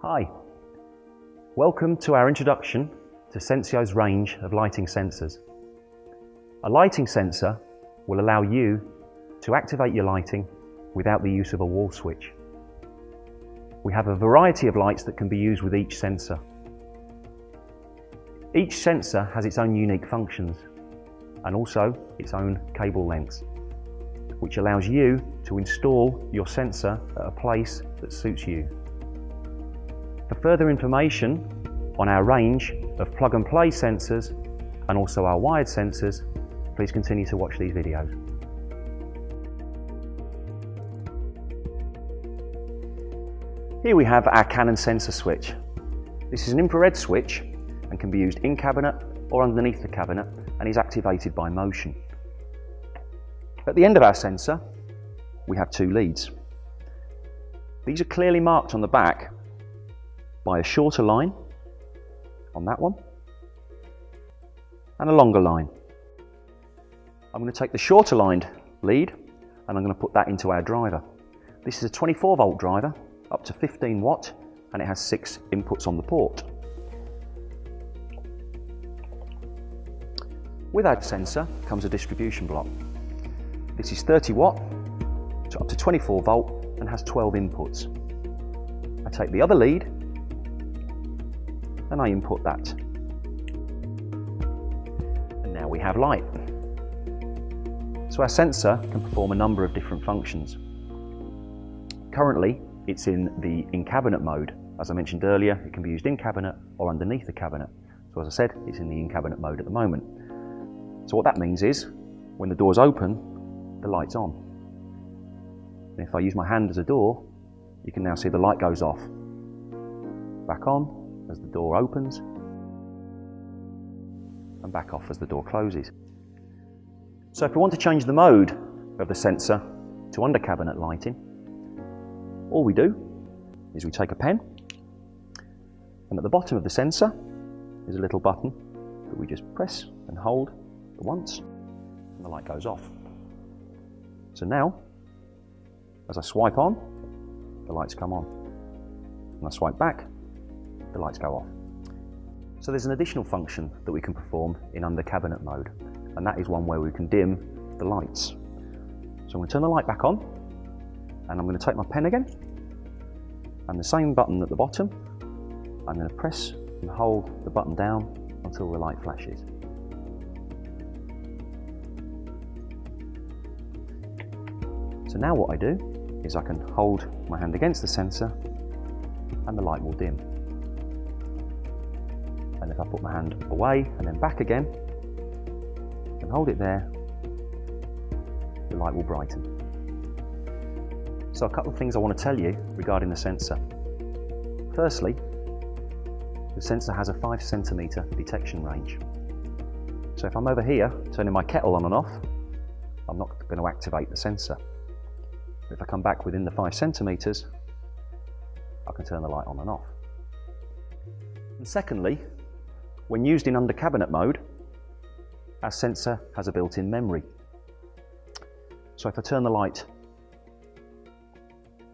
Hi, welcome to our introduction to Sensio's range of lighting sensors. A lighting sensor will allow you to activate your lighting without the use of a wall switch. We have a variety of lights that can be used with each sensor. Each sensor has its own unique functions and also its own cable lengths, which allows you to install your sensor at a place that suits you. For further information on our range of plug-and-play sensors and also our wired sensors, please continue to watch these videos. Here we have our Canon sensor switch. This is an infrared switch and can be used in cabinet or underneath the cabinet and is activated by motion. At the end of our sensor, we have two leads. These are clearly marked on the back by a shorter line on that one and a longer line. I'm going to take the shorter lined lead and I'm going to put that into our driver. This is a 24 volt driver up to 15 watt and it has 6 inputs on the port. With our sensor comes a distribution block. This is 30 watt to up to 24 volt and has 12 inputs. I take the other lead and I input that. And now we have light. So our sensor can perform a number of different functions. Currently, it's in the in-cabinet mode. As I mentioned earlier, it can be used in cabinet or underneath the cabinet. So as I said, it's in the in-cabinet mode at the moment. So what that means is, when the door's open, the light's on. And if I use my hand as a door, you can now see the light goes off. Back on as the door opens, and back off as the door closes. So if we want to change the mode of the sensor to under cabinet lighting, all we do is we take a pen, and at the bottom of the sensor is a little button that we just press and hold for once, and the light goes off. So now, as I swipe on, the lights come on. And I swipe back, the lights go off. So there's an additional function that we can perform in under cabinet mode, and that is one where we can dim the lights. So I'm going to turn the light back on, and I'm going to take my pen again, and the same button at the bottom, I'm going to press and hold the button down until the light flashes. So now what I do is I can hold my hand against the sensor and the light will dim. And if I put my hand away and then back again and hold it there, the light will brighten. So a couple of things I want to tell you regarding the sensor. Firstly, the sensor has a 5 centimeter detection range. So if I'm over here turning my kettle on and off, I'm not going to activate the sensor. If I come back within the 5 centimeters, I can turn the light on and off. And secondly, when used in under cabinet mode, our sensor has a built-in memory. So if I turn the light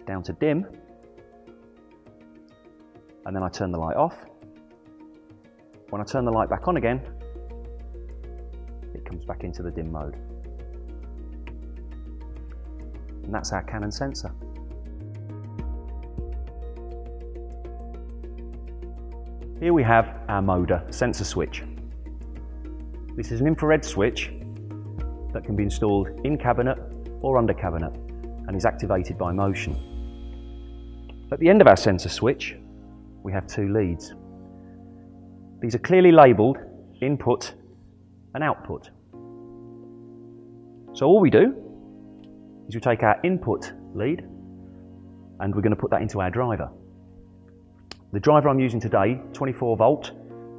down to dim, and then I turn the light off, when I turn the light back on again, it comes back into the dim mode. And that's our Canon sensor. Here we have our Moda sensor switch. This is an infrared switch that can be installed in cabinet or under cabinet and is activated by motion. At the end of our sensor switch, we have two leads. These are clearly labelled input and output. So all we do is we take our input lead and we're going to put that into our driver. The driver I'm using today, 24 volt,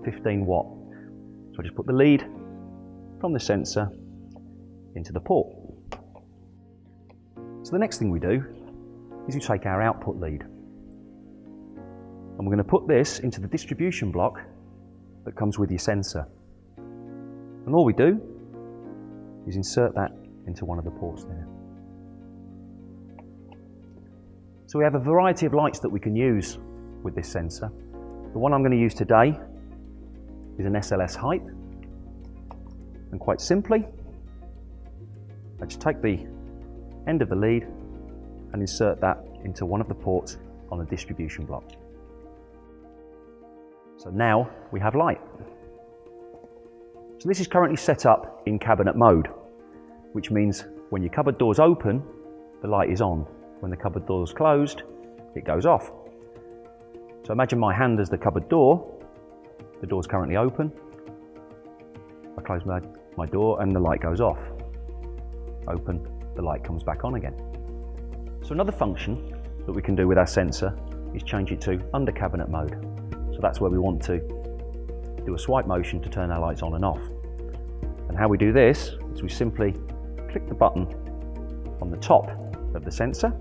15 watt. So I just put the lead from the sensor into the port. So the next thing we do is we take our output lead. And we're going to put this into the distribution block that comes with your sensor. And all we do is insert that into one of the ports there. So we have a variety of lights that we can use with this sensor. The one I'm going to use today is an SLS height, and quite simply I just take the end of the lead and insert that into one of the ports on the distribution block. So now we have light. So this is currently set up in cabinet mode, which means when your cupboard door's open, the light is on. When the cupboard door's closed, it goes off. So imagine my hand as the cupboard door. The door's currently open. I close my door and the light goes off. Open, the light comes back on again. So another function that we can do with our sensor is change it to under cabinet mode. So that's where we want to do a swipe motion to turn our lights on and off. And how we do this is we simply click the button on the top of the sensor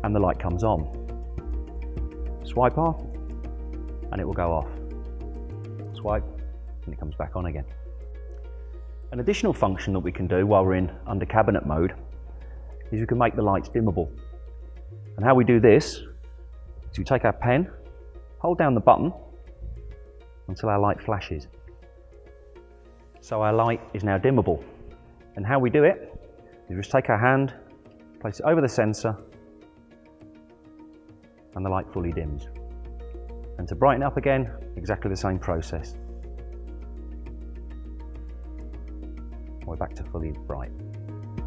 and the light comes on. Swipe off and it will go off. Swipe and it comes back on again. An additional function that we can do while we're in under cabinet mode is we can make the lights dimmable. And how we do this is we take our pen, hold down the button until our light flashes. So our light is now dimmable. And how we do it is we just take our hand, place it over the sensor, and the light fully dims. And to brighten up again, exactly the same process. We're back to fully bright.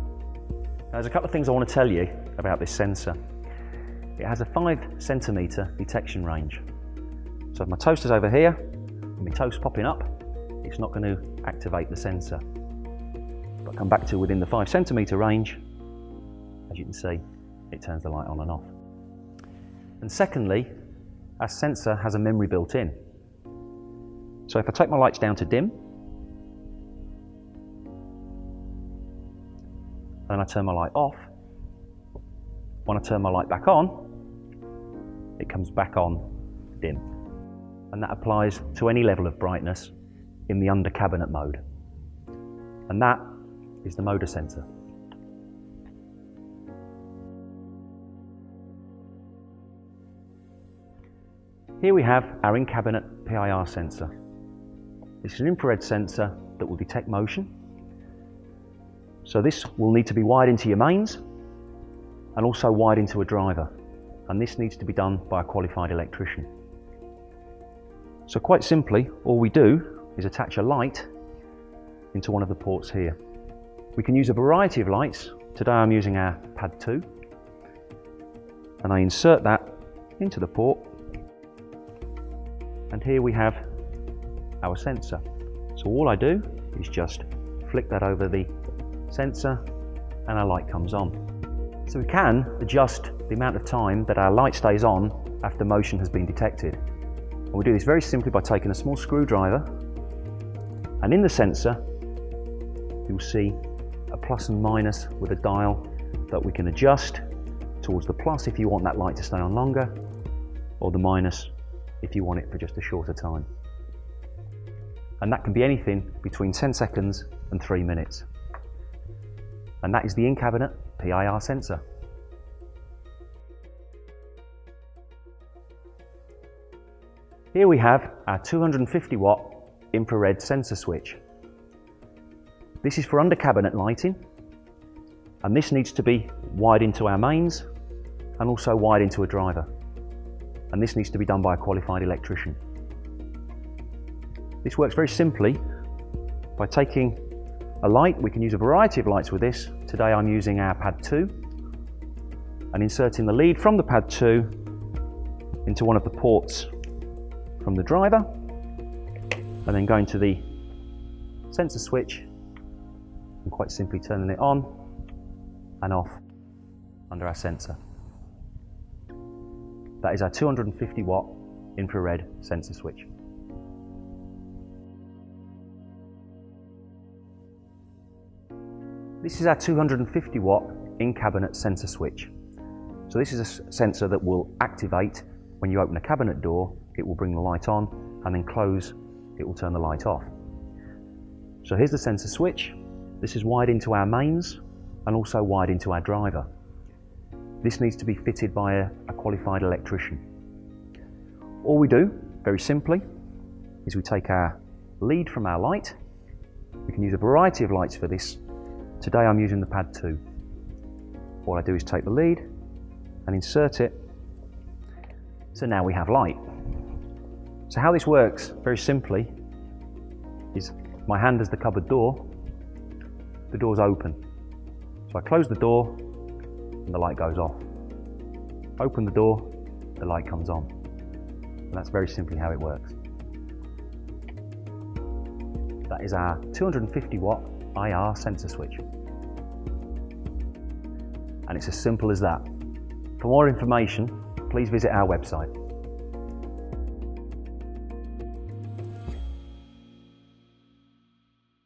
Now, there's a couple of things I want to tell you about this sensor. It has a 5 centimetre detection range. So if my toaster's over here, and my toast popping up, it's not going to activate the sensor. But come back to within the 5 centimetre range, as you can see, it turns the light on and off. And secondly, our sensor has a memory built in. So if I take my lights down to dim, and I turn my light off, when I turn my light back on, it comes back on dim. And that applies to any level of brightness in the under cabinet mode. And that is the motor sensor. Here we have our in-cabinet PIR sensor. This is an infrared sensor that will detect motion. So this will need to be wired into your mains and also wired into a driver. And this needs to be done by a qualified electrician. So quite simply, all we do is attach a light into one of the ports here. We can use a variety of lights. Today I'm using our pad 2. And I insert that into the port. And here we have our sensor. So all I do is just flick that over the sensor and our light comes on. So we can adjust the amount of time that our light stays on after motion has been detected. And we do this very simply by taking a small screwdriver, and in the sensor you'll see a plus and minus with a dial that we can adjust towards the plus if you want that light to stay on longer, or the minus if you want it for just a shorter time. And that can be anything between 10 seconds and 3 minutes. And that is the in-cabinet PIR sensor. Here we have our 250 watt infrared sensor switch. This is for under cabinet lighting, and this needs to be wired into our mains and also wired into a driver. And this needs to be done by a qualified electrician. This works very simply by taking a light. We can use a variety of lights with this. Today I'm using our pad 2 and inserting the lead from the pad 2 into one of the ports from the driver, and then going to the sensor switch and quite simply turning it on and off under our sensor. That is our 250 watt infrared sensor switch. This is our 250 watt in-cabinet sensor switch. So this is a sensor that will activate when you open a cabinet door. It will bring the light on, and then close, it will turn the light off. So here's the sensor switch. This is wired into our mains and also wired into our driver. this needs to be fitted by a qualified electrician. All we do, very simply, is we take our lead from our light. We can use a variety of lights for this. Today I'm using the pad 2. All I do is take the lead and insert it. So now we have light. So how this works, very simply, is my hand has the cupboard door. The door's open. So I close the door and the light goes off. Open the door, the light comes on. And that's very simply how it works. That is our 250 watt IR sensor switch. And it's as simple as that. For more information, please visit our website.